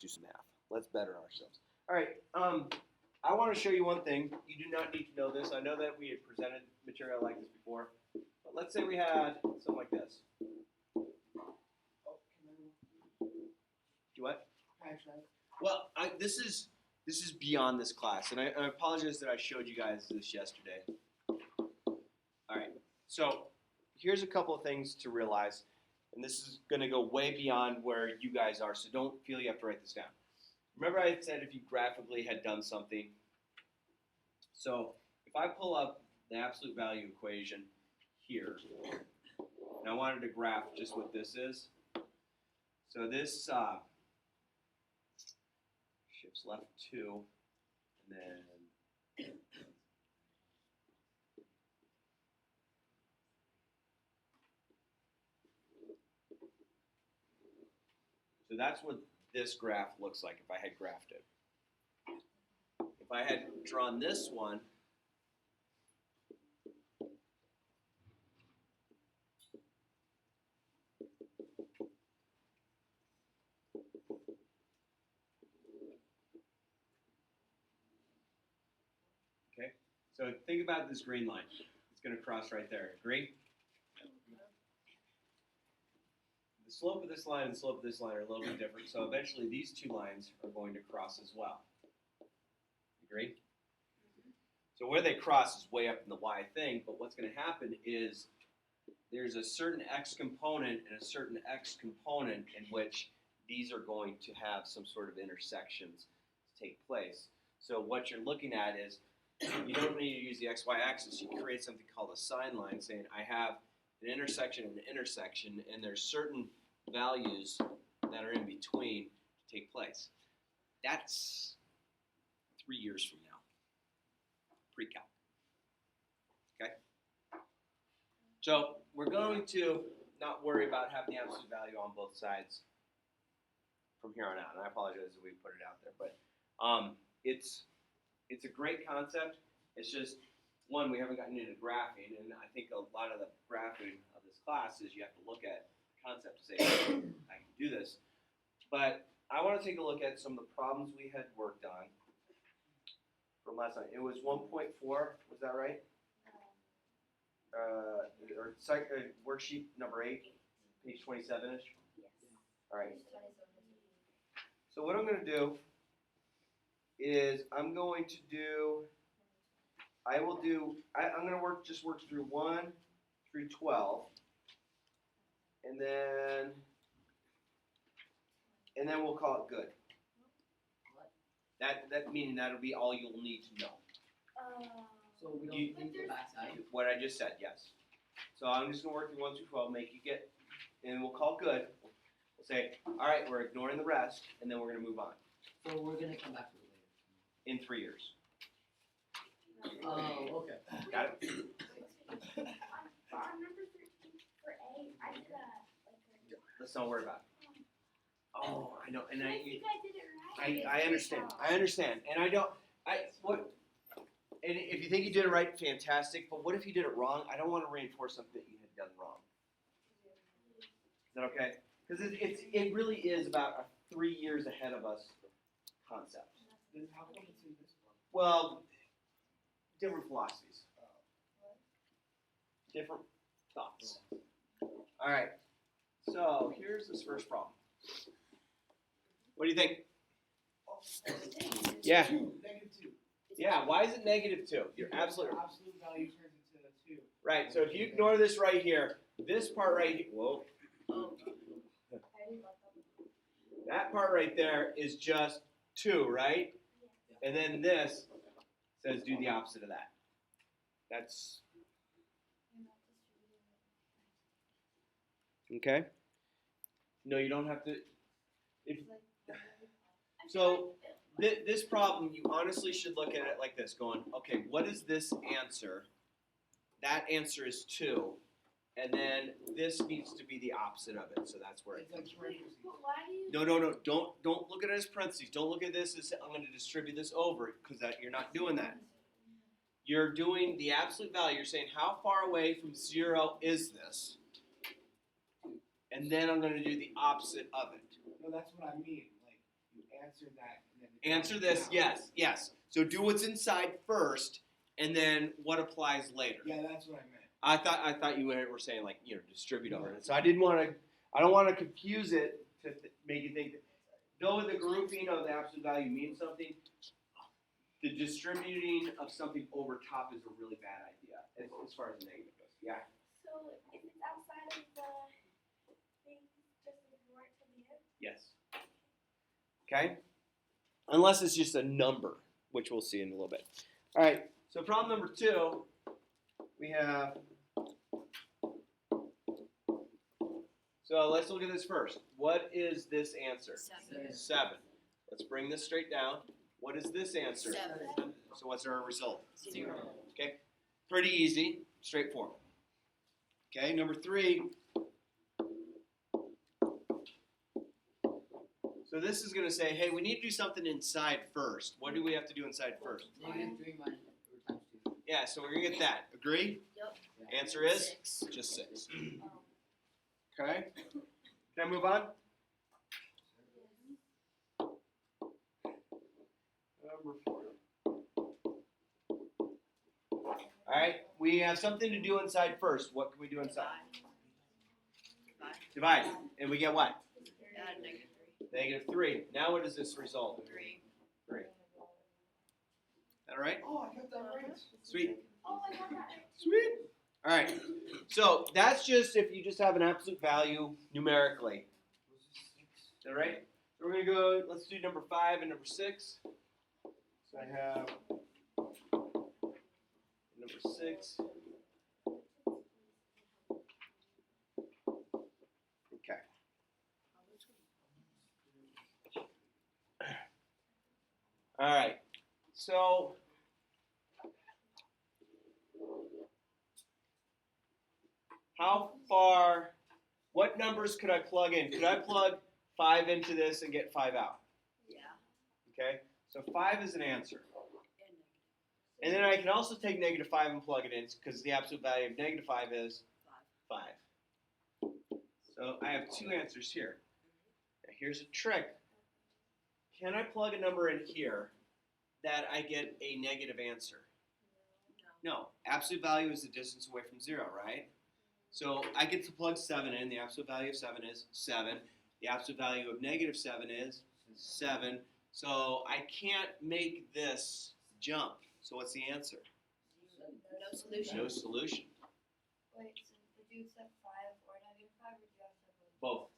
do some math. Let's better ourselves. All right. I want to show you one thing. You do not need to know this. I know that we had presented material like this before, but let's say we had something like this. Do what? Well, this is beyond this class, and I apologize that I showed you guys this yesterday. All right. So here's a couple of things to realize, and this is going to go way beyond where you guys are, so don't feel you have to write this down. Remember I had said if you graphically had done something. So if I pull up the absolute value equation here, and I wanted to graph just what this is. So this shifts left 2, and then so that's what this graph looks like if I had graphed it. If I had drawn this one, okay? So think about this green line. It's going to cross right there. Agree? The slope of this line and the slope of this line are a little bit different, so eventually these two lines are going to cross as well. Agree? So where they cross is way up in the y thing, but what's going to happen is there's a certain x component and a certain x component in which these are going to have some sort of intersections take place. So what you're looking at is you don't need to use the xy axis. You create something called a sign line saying I have an intersection and an intersection, and there's certain values that are in between to take place. That's 3 years from now, pre-calc. Okay? So we're going to not worry about having the absolute value on both sides from here on out. And I apologize if we put it out there, but it's a great concept. It's just, one, we haven't gotten into graphing, and I think a lot of the graphing of this class is you have to look at the concept to say, I can do this. But I want to take a look at some of the problems we had worked on from last night. It was 1.4, was that right? Worksheet number 8, page 27-ish? Yes. All right. So what I'm going to do is I'm going to work through 1 through 12, and then we'll call it good. That meaning that'll be all you'll need to know. So we don't leave the backside? What I just said, yes. So I'm just going to work through 1 through 12, make you get, and we'll call good. We'll say, all right, we're ignoring the rest, and then we're going to move on. So we're going to come back to it In 3 years. later. Oh, okay. Got it? On number 13 for A, I did Let's not worry about it. Oh, I know, and I think I did it right. I understand, and and if you think you did it right, fantastic, but what if you did it wrong? I don't want to reinforce something that you had done wrong. Is that okay? Because it really is about a 3 years ahead of us concept. Then how come it's in this one? Well, different philosophies. Different thoughts. All right, so here's this first problem. What do you think? Yeah. -2. Yeah, why is it -2? You're absolutely Absolute value turns into 2. right. So if you ignore this right here, this part right here, whoa, that part right there is just 2, right? And then this says do the opposite of that. That's okay. No, you don't have to. So this problem, you honestly should look at it like this, going, okay, what is this answer? That answer is 2, and then this needs to be the opposite of it, so that's where it comes from. No, don't look at it as parentheses. Don't look at this as I'm going to distribute this over, because you're not doing that. You're doing the absolute value. You're saying how far away from 0 is this? And then I'm going to do the opposite of it. No, that's what I mean. Like, you answer that. And then Answer this, yes. So do what's inside first, and then what applies later. Yeah, that's what I meant. I thought you were saying like distribute over it. So I don't want to confuse it to make you think that though the grouping of the absolute value means something, the distributing of something over top is a really bad idea as far as the negative goes. Yeah. So if it's outside of the thing, just ignore it till the end. Yes. Okay. Unless it's just a number, which we'll see in a little bit. All right. So problem number 2, we have. So let's look at this first. What is this answer? 7. Let's bring this straight down. What is this answer? 7. So what's our result? 0. Okay. Pretty easy, straightforward. Okay, number 3. So this is going to say, hey, we need to do something inside first. What do we have to do inside first? -3 minus times 2. Yeah, so we're going to get that. Agree? Yeah. Answer is? 6. Just 6. Okay. Can I move on? Number 4. All right, we have something to do inside first. What can we do inside? Divide. And we get what? Add -3. Now what is this result? 3. 3. All right? Oh, I got that right. Sweet. Oh, I got that right. Sweet. All right. So that's just if you just have an absolute value numerically. Is that right? So we're going to go, let's do number 5 and number 6. So I have number 6. Okay. All right. So how far, what numbers could I plug in? Could I plug 5 into this and get 5 out? Yeah. Okay, so 5 is an answer. And then I can also take -5 and plug it in because the absolute value of -5 is 5. So I have 2 answers here. Now here's a trick. Can I plug a number in here that I get a negative answer? No. Absolute value is the distance away from 0, right? So I get to plug 7 in. The absolute value of 7 is 7. The absolute value of -7 is 7. So I can't make this jump. So what's the answer? No solution. No solution. Wait, so would you accept 5 or -5, or do you have to have Both.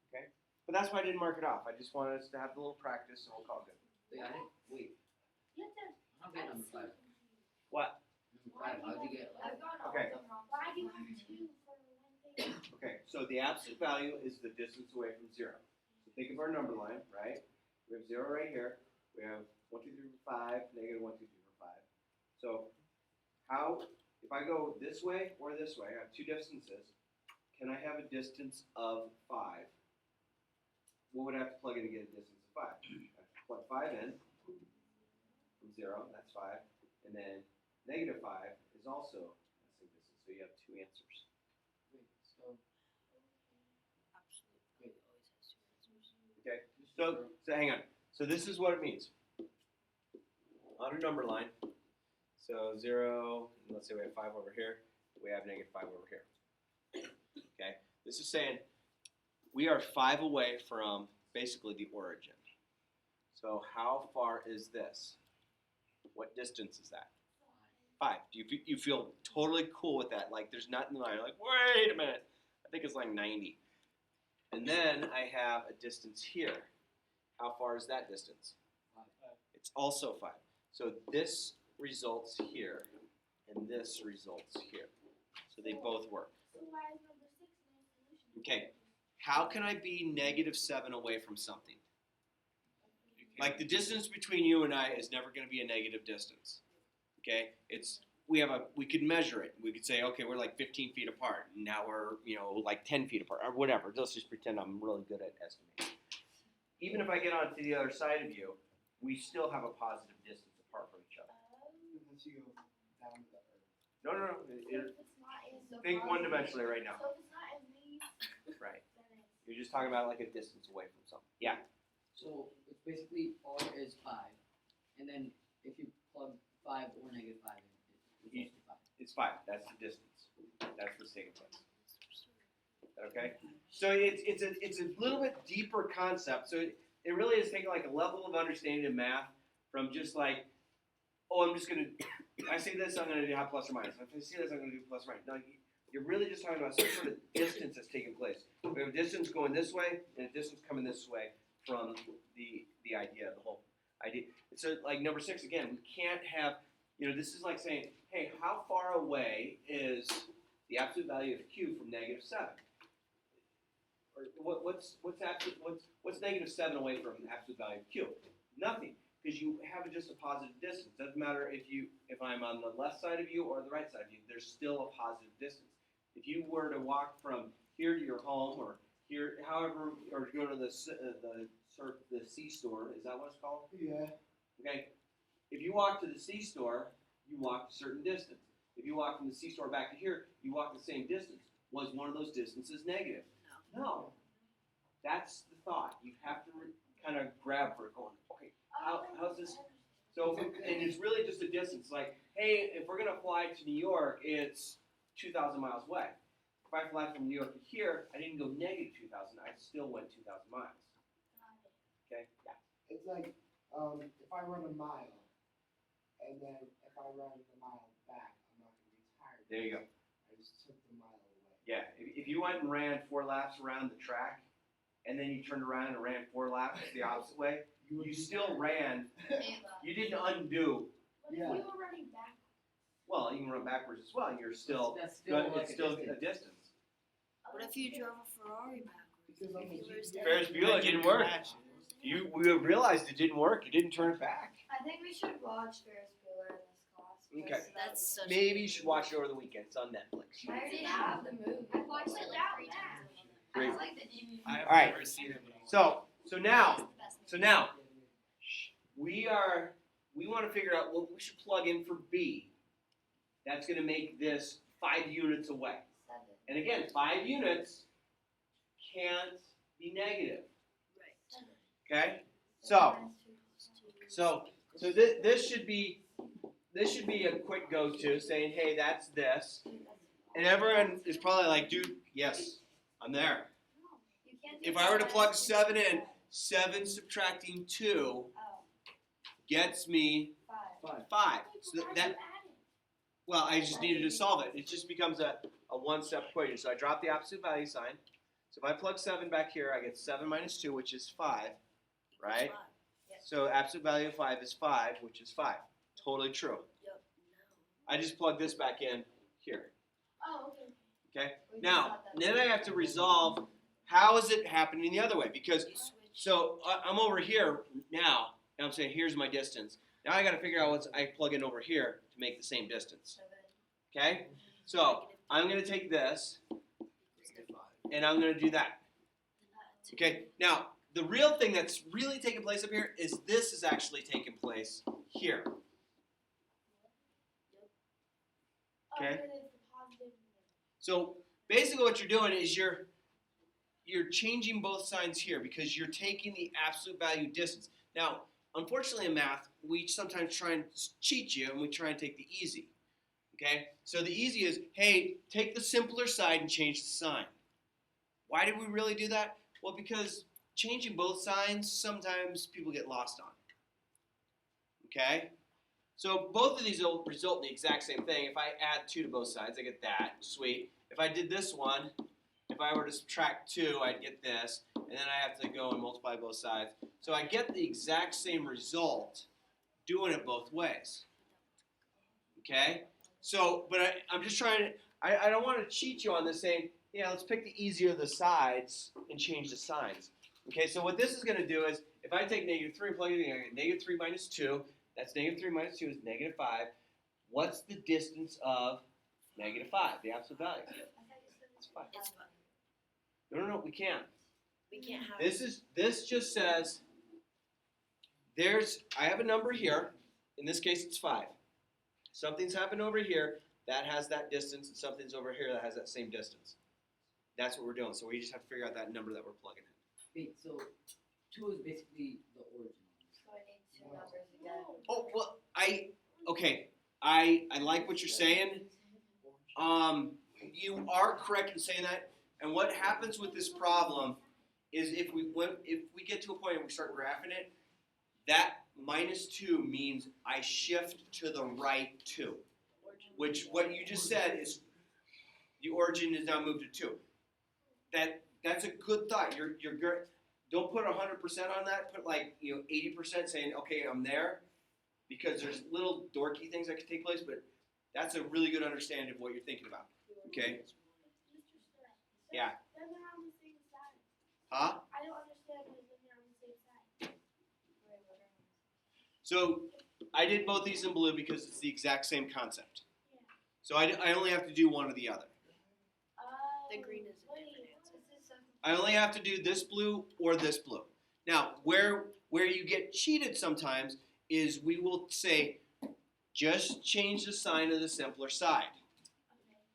Okay? But that's why I didn't mark it off. I just wanted us to have a little practice and we'll call it good. Wait, I didn't. Wait. You have to. How about number 5? What? Number 5. How'd you get? I've got all Okay. of them wrong. Why do you have 2 for one thing? Okay, so the absolute value is the distance away from 0. So think of our number line, right? We have 0 right here. We have 1, 2, 3, 4, 5, -1, 2, 3, 4, 5. So if I go this way or this way, I have 2 distances. Can I have a distance of 5? What would I have to plug in to get a distance of 5? I have to plug 5 in from 0, that's 5. And then -5 is also the same distance. So you have 2 answers. Wait, so. Absolute always has 2 answers. Okay, so hang on. So this is what it means. On a number line, so 0, let's say we have 5 over here, we have -5 over here. Okay, this is saying we are 5 away from basically the origin. So how far is this? What distance is that? 5. Do you feel totally cool with that? Like there's nothing line. You're like, wait a minute, I think it's like 90. And then I have a distance here. How far is that distance? 5. It's also 5. So this results here, and this results here. So they both work. So why is number 6 no solution? Okay, how can I be -7 away from something? Like the distance between you and I is never going to be a negative distance. Okay, we could measure it. We could say, okay, we're like 15 feet apart, and now we're like 10 feet apart, or whatever. Let's just pretend I'm really good at estimating. Even if I get onto the other side of you, we still have a positive distance apart from each other. Unless you go down to the earth. No. So if it's not in the Think positive- one-dimensionally right now. So if it's not in these, Right. then it's You're just talking about like a distance away from something. Yeah. So it's basically R is 5, and then if you plug 5 or negative 5 in, it's also 5. It's 5. That's the distance. That's what's taking place. Okay. So it's a little bit deeper concept. So it really is taking like a level of understanding of math from just like, oh, I'm just gonna. If I say this, I'm gonna do plus or minus. If I see this, I'm gonna do plus or minus. No, you're really just talking about some sort of distance that's taking place. We have a distance going this way and a distance coming this way from the idea, the whole idea. So like number 6 again, we can't have, this is like saying, hey, how far away is the absolute value of q from negative 7? Or what's negative 7 away from the absolute value of q? Nothing, because you have just a positive distance. Doesn't matter if I'm on the left side of you or the right side of you. There's still a positive distance. If you were to walk from here to your home or here, however, or go to the C store, is that what it's called? Yeah. Okay. If you walk to the C store, you walk a certain distance. If you walk from the C store back to here, you walk the same distance. Was one of those distances negative? No. That's the thought. You have to kind of grab for it going, okay, how's this? So, and it's really just a distance. Like, hey, if we're going to fly to New York, it's 2,000 miles away. If I fly from New York to here, I didn't go negative 2,000. I still went 2,000 miles. Okay? Yeah. It's like if I run a mile, and then if I run the mile back, I'm not going to be tired. There you go. I just took the mile away. Yeah. If you went and ran 4 laps around the track, and then you turned around and ran 4 laps the opposite way, you still ran. You didn't undo. What if Yeah. you were running backwards? Well, you can run backwards as well. You're still That's still like it's still a distance. a distance. What if you drove a Ferrari backwards? Because I'm a If you were GPS. standing- Ferris Bueller didn't work. We realized it didn't work. You didn't turn it back. I think we should watch Ferris Bueller in this class. Okay. That's such Maybe you should watch it over the weekend. It's on Netflix. I already have the movie. I watched it that match. Great. I like the DVD. All right. So now we want to figure out what we should plug in for B. That's going to make this 5 units away. 7. And again, 5 units can't be negative. Right. Okay? So this should be a quick go-to, saying, hey, that's this. And everyone is probably like, dude, yes, I'm there. You can't do If I were to plug 7 7 in, 7 subtracting 2 Oh, gets me 5. 5. So Why'd that, you add it? well, I just needed to solve it. It just becomes a one-step equation. So I drop the absolute value sign. So if I plug 7 back here, I get 7 minus 2, which is 5, right? So absolute value of 5 is 5, which is 5. Totally true. Yep. I just plug this back in here. Oh, okay. Okay? We just Now, thought that then was- I have to resolve how is it happening the other way? Because, You switch. so I'm over here now, and I'm saying here's my distance. Now I got to figure out what I plug in over here to make the same distance. 7. Okay? So I'm going to take this, and I'm going to do that. Okay? Now, the real thing that's really taking place up here is this is actually taking place here. Oh, Okay. and it's a positive. So basically what you're doing is you're changing both signs here because you're taking the absolute value distance. Now, unfortunately in math, we sometimes try and cheat you and we try and take the easy. Okay? So the easy is, hey, take the simpler side and change the sign. Why did we really do that? Well, because changing both signs, sometimes people get lost on. Okay? So both of these will result in the exact same thing. If I add 2 to both sides, I get that. Sweet. If I did this one, if I were to subtract 2, I'd get this. And then I have to go and multiply both sides. So I get the exact same result doing it both ways. Okay? So, but I'm just trying to, I don't want to cheat you on this saying, yeah, let's pick the easier of the sides and change the signs. Okay, so what this is going to do is, if I take negative 3 and plug it in, I get negative 3 minus 2. That's negative 3 minus 2 is negative 5. What's the distance of negative 5, the absolute value? I thought you said It's 5. It's fine. No, we can't. We can't have This just says, I have a number here. In this case, it's 5. Something's happened over here that has that distance, and something's over here that has that same distance. That's what we're doing. So we just have to figure out that number that we're plugging in. Wait, so 2 is basically the origin. So I need two numbers again. Oh well, I like what you're saying. You are correct in saying that. And what happens with this problem is if we get to a point and we start graphing it, that -2 means I shift to the right 2, which what you just said is the origin is now moved to 2. That's a good thought. You're don't put 100% on that. Put 80% saying okay, I'm there, because there's little dorky things that could take place, but that's a really good understanding of what you're thinking about. Okay? Yeah. Then they're on the same side. Huh? I don't understand when they're on the same side. So I did both these in blue because it's the exact same concept. Yeah. So I only have to do one or the other. The green is a Wait, different answer. is this a- I only have to do this blue or this blue. Now, where you get cheated sometimes is we will say, just change the sign of the simpler side.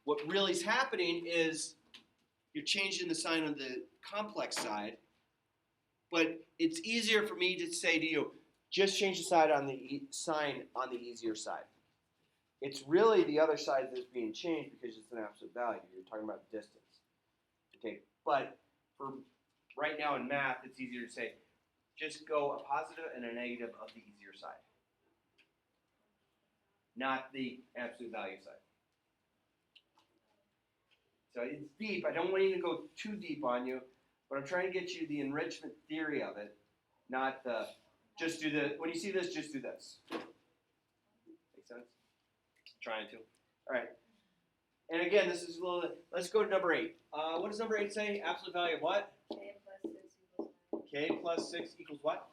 What really is happening is you're changing the sign on the complex side, but it's easier for me to say to you, just change the side on the sign on the easier side. It's really the other side that's being changed because it's an absolute value. You're talking about distance. Okay, but for right now in math, it's easier to say, just go a positive and a negative of the easier side, not the absolute value side. So it's deep. I don't want you to go too deep on you, but I'm trying to get you the enrichment theory of it, not the just do the, when you see this, just do this. Make sense? Trying to. All right. And again, this is a little, let's go to number 8. What does number 8 say? Absolute value of what? K plus 6 equals 9. K plus 6 equals what?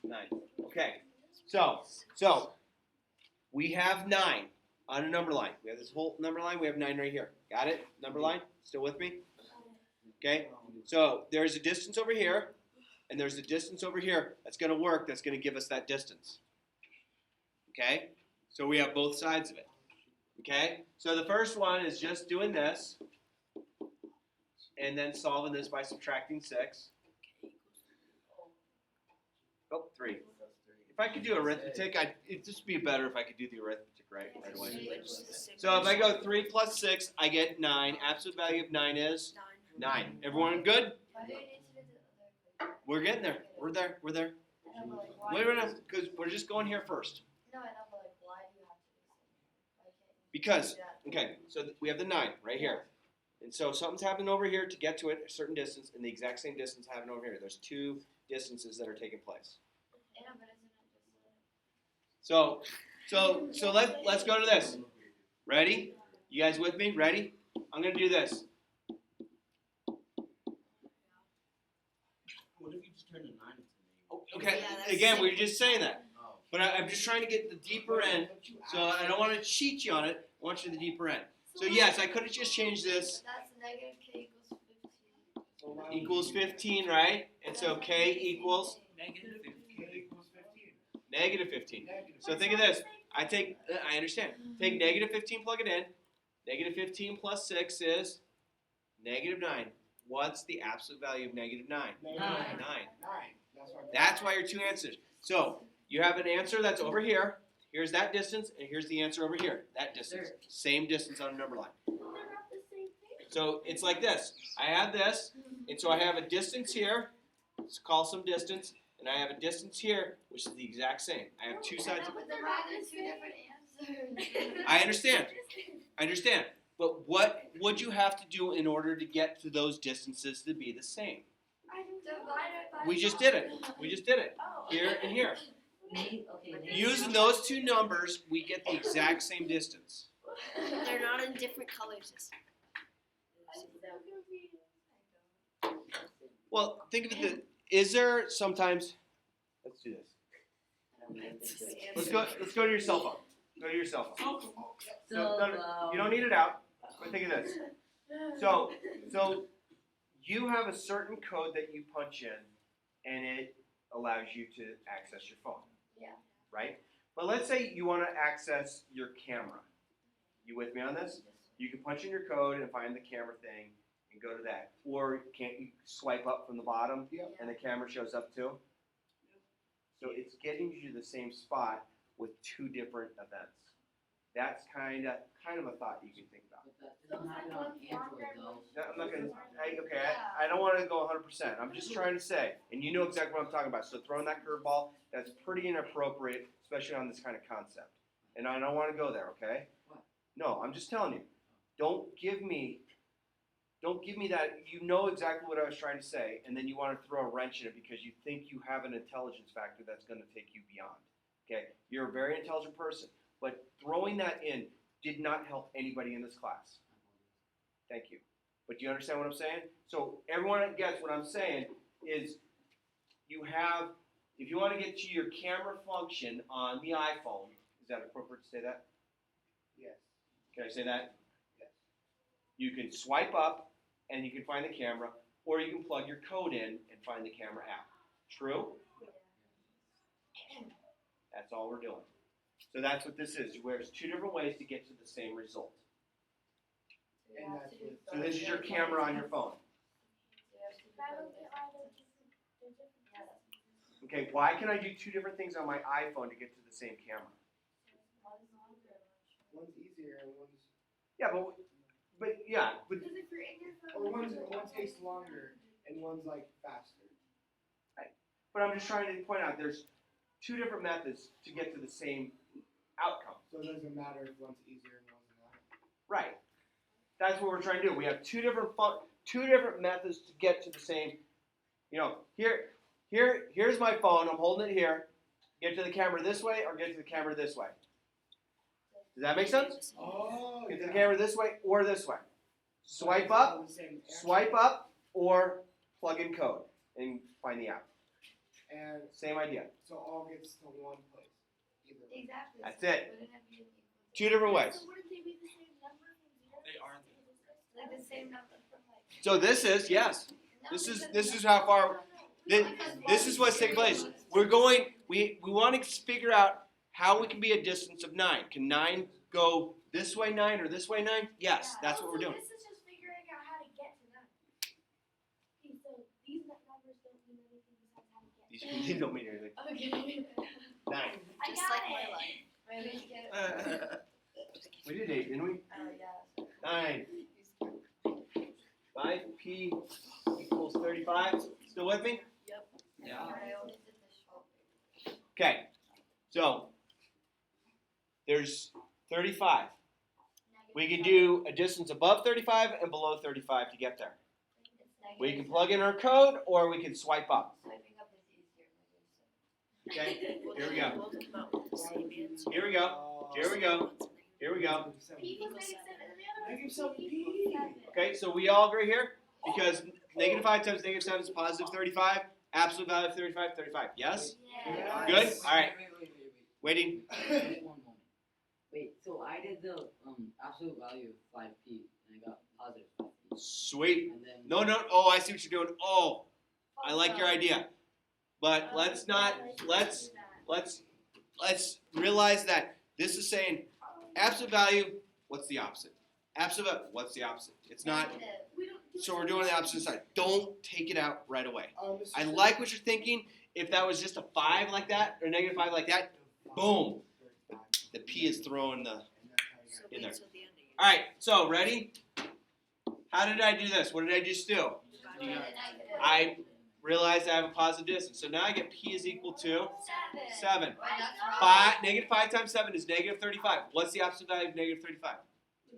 9. 9. Okay. So we have 9 on a number line. We have this whole number line. We have 9 right here. Got it? Number line? Still with me? Okay. So there's a distance over here, and there's a distance over here. That's going to work. That's going to give us that distance. Okay. So we have both sides of it. Okay. So the first one is just doing this, and then solving this by subtracting 6. Oh, 3. If I could do arithmetic, it'd just be better if I could do the arithmetic right away. So if I go 3 plus 6, I get 9. Absolute value of 9 is 9. Everyone good? Why do you need to do the other? We're getting there. We're there. We're there. I know, but like, why? Wait a minute, because we're just going here first. No, I know, but like, why do you have to do this? Why can't you Because, do that? okay, so we have the 9 right here. And so something's happening over here to get to it, a certain distance, and the exact same distance happening over here. There's 2 distances that are taking place. Yeah, but isn't it just So let's go to this. Ready? You guys with me? Ready? I'm gonna do this. What if you just turn the 9 into an 8? Oh, okay. Yeah, that's Again, we were simple. just saying that, Oh. but I'm just trying to get the deeper end. So I don't want to cheat you on it. I want you to the deeper end. So yes, I could have just changed this. That's negative K equals 15. Equals 15, right? And so K equals Negative 15. K equals 15. negative 15. So think of this. I understand. Take negative 15, plug it in. Negative 15 plus 6 is negative 9. What's the absolute value of negative 9? 9. 9. That's why. That's why your 2 answers. So you have an answer that's over here. Here's that distance, and here's the answer over here. That distance. Same distance on a number line. They're not the same thing. So it's like this. I have this, and so I have a distance here. Let's call some distance. And I have a distance here, which is the exact same. I have 2 sides. But they're either 2 different answers. I understand. I understand. But what would you have to do in order to get to those distances to be the same? I don't know. Divide it by We just did it. We just did it. Oh. Here and here. Okay. Using those 2 numbers, we get the exact same distance. They're not in different colors. I'm so confused. Well, think of it. Is there sometimes? Let's do this. Let's go to your cell phone. Go to your cell phone. No, you don't need it out. But think of this. So you have a certain code that you punch in, and it allows you to access your phone. Yeah. Right? But let's say you want to access your camera. You with me on this? You can punch in your code and find the camera thing and go to that. Or can't you swipe up from the bottom Yep. and the camera shows up too? So it's getting you to the same spot with two different events. That's kind of a thought you can think about. But that doesn't happen on Android though. No, I'm not gonna. I don't want to go 100%. I'm just trying to say, and you know exactly what I'm talking about. So throwing that curveball, that's pretty inappropriate, especially on this kind of concept. And I don't want to go there. Okay? What? No, I'm just telling you. Don't give me that. You know exactly what I was trying to say, and then you want to throw a wrench in it because you think you have an intelligence factor that's going to take you beyond. Okay? You're a very intelligent person, but throwing that in did not help anybody in this class. Thank you. But do you understand what I'm saying? So everyone that gets what I'm saying is you have, if you want to get to your camera function on the iPhone, is that appropriate to say that? Yes. Can I say that? Yes. You can swipe up and you can find the camera, or you can plug your code in and find the camera app. True? That's all we're doing. So that's what this is. There's two different ways to get to the same result. And that's what. So this is your camera on your phone. But I don't get why they're different. Okay, why can I do two different things on my iPhone to get to the same camera? One's easier and one's. Yeah, but Because if you're in your phone. Or one takes longer and one's like faster. but I'm just trying to point out there's two different methods to get to the same outcome. So it doesn't matter if one's easier and one's not. Right. That's what we're trying to do. We have two different methods to get to the same. You know, here's my phone. I'm holding it here. Get to the camera this way or get to the camera this way. Does that make sense? Oh, Get to the camera this way or this way. Swipe up, swipe up, or plug in code and find the app. And Same idea. so all gets to one place. Either way. Exactly. That's it. Wouldn't it be equal to- Two different ways. So wouldn't they be the same number from zero? They are. Like the same number from like. So this is, yes. No, This is because- how far. This is what's taking place. We want to figure out how we can be a distance of 9. Can 9 go this way 9 or this way 9? Yes, that's what we're doing. This is just figuring out how to get to them. Okay, so these numbers don't mean anything besides how to get to them. These don't mean anything. Okay. 9. I Just got like it. my life. Maybe get. We did 8, didn't we? Oh yeah. 9. 5p equals 35. Still with me? Yeah. I only did the short. Okay. So there's 35. We can do a distance above 35 and below 35 to get there. We can plug in our code or we can swipe up. Swiping up is easier. Okay? Here we go. Both come out with the same answer. Here we go. Here we go. Here we go. P equals -7 and the other one Negative is seven P P. equals 7. Okay, so we all agree here? Because -5 times -7 is positive 35. Absolute value of 35, 35. Yes? Yeah. Good? All right. Wait. Waiting. Just one moment. Wait, so I did the absolute value of 5p and I got positive 5p. Sweet. And then No. Oh, I see what you're doing. Oh, I like your idea. But let's realize that this is saying absolute value, what's the opposite? Absolute value, what's the opposite? It's not, We don't do so we're doing the opposite side. Don't take it out right away. Mr. I like what you're thinking. If that was just a 5 like that, or -5 like that, boom. The P is throwing the, So in wait there. till the end of your. all right, so ready? How did I do this? What did I just do? I realized I have a positive distance. So now I get P is equal to 7. Wait, that's wrong. -5 times 7 is -35. What's the opposite value of -35?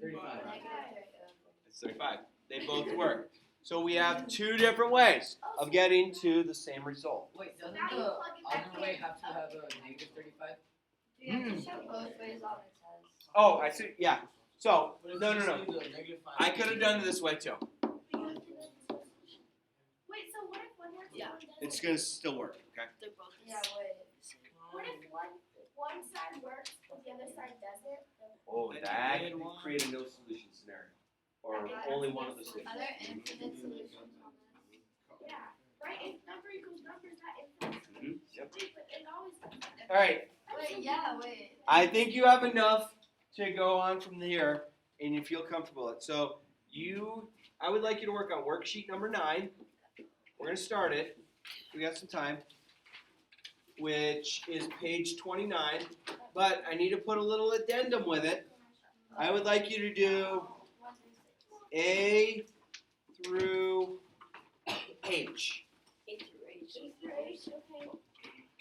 35. It's 35. They both work. So we have two different ways of getting to the same result. Wait, doesn't Now you the plug it back other way in. have to have a negative 35? You have to show both ways on the test. Oh, I see. Yeah. So, But if no. you see the negative 5, I could have done it this way too. Wait, so what if one works Yeah. and one doesn't? It's going to still work, okay? They're both the Yeah, wait. same. What if one side works but the other side doesn't? Oh, that could create a no solution scenario. Or only one of the solutions. Are there infinite solutions on this? Yeah, right? If number equals number, is that infinite? Mhm, yep. Wait, but it always does that. All right. Wait, yeah, wait. I think you have enough to go on from here and you feel comfortable. So you I would like you to work on worksheet number 9. We're going to start it. We got some time. Which is page 29. But I need to put a little addendum with it. I would like you to do A through H.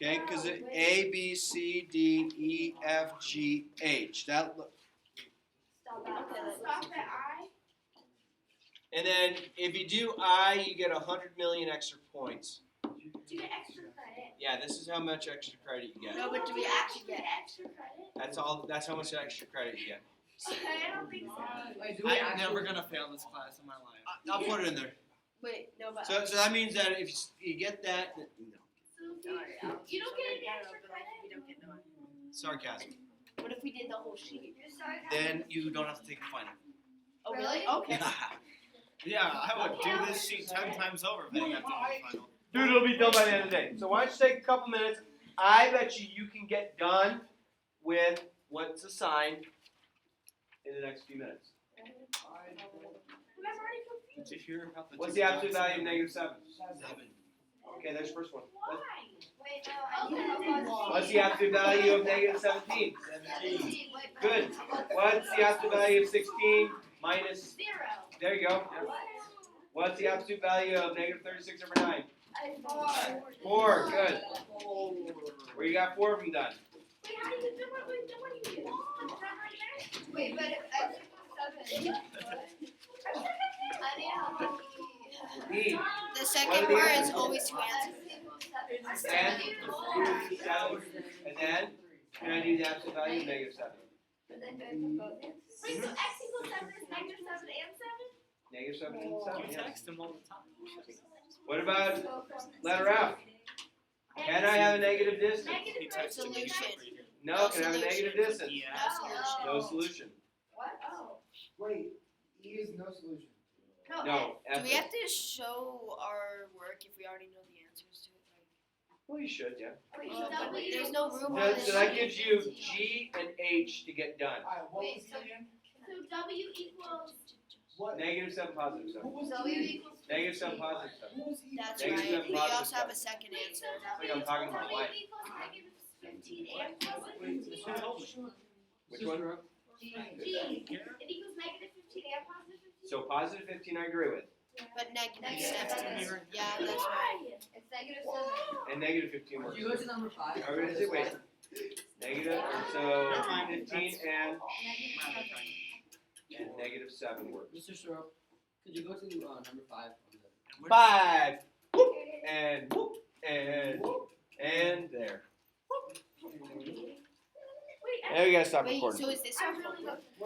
Okay, because A, B, C, D, E, F, G, H. That. Stop at I. And then if you do I, you get 100 million extra points. Do you get extra credit? Yeah, this is how much extra credit you get. No, but do we actually get extra credit? That's all. That's how much extra credit you get. Okay, I don't think so. Wait, do we I'm actually? never gonna fail this class in my life. I'll put it in there. Wait, no, but So that means that if you get that, no. So if you don't get any extra credit. we don't get no. Sarcasm. What if we did the whole sheet? Then you don't have to take a final. Oh, Really? Okay. Yeah, I would do this sheet 10 times over if I didn't have to do the final. Dude, it'll be done by the end of the day. So why don't you take a couple minutes? I bet you can get done with what's assigned in the next few minutes. Did you hear about the What's two the absolute dots? value of negative 7? 7. Okay, there's the first one. Why? Wait, no, I need What's the absolute value of negative 17? 17. Good. What's the absolute value of 16 minus? 0. There you go. What's the absolute value of negative 36 over 9? 4. Good. Where you got 4 of them done? Wait, how do you do what do you do? It's not right there. Wait, but I think 7. I need help. E. The second part is always two answers. And 7. And then can I do the absolute value of negative 7? Wait, so x equals 7 is negative 7 and 7? Negative 7 and 7. You Yes. text him all the time. What about letter F? Can I have a negative distance? He texted me. Solution. No. Can I have a negative distance? Yeah. No solution. What? Oh. Wait, E is no solution. No. Do F we is. have to show our work if we already know the answers to it? Well, you should, yeah. Wait, But W. there's no room on So, this so that sheet. gives you G and H to get done. Alright, what Wait, was so- the again? So W equals. What? Negative 7, positive 7. Who was W E? equals Negative 7, positive 7. Who was E? That's Negative right. seven, We positive also have a seven. second Wait, so answer. Like I'm talking about W life. equals negative 15 and positive Wait, 15. Who told me? Which one? G. It equals negative 15 and positive 15. So positive 15 I agree with. But negative Negative 17. seven. Yeah, that's right. Why? It's negative 7. And negative 15 works. Do you go to number 5? Or is it, wait. Negative, so Never mind. 15 and Negative 7. negative 7 works. Mr. Sherrill, could you go to number 5? 5. Whoop, and whoop, and there. Wait, There we gotta stop Wait, recording. so is this I our really homework? don't.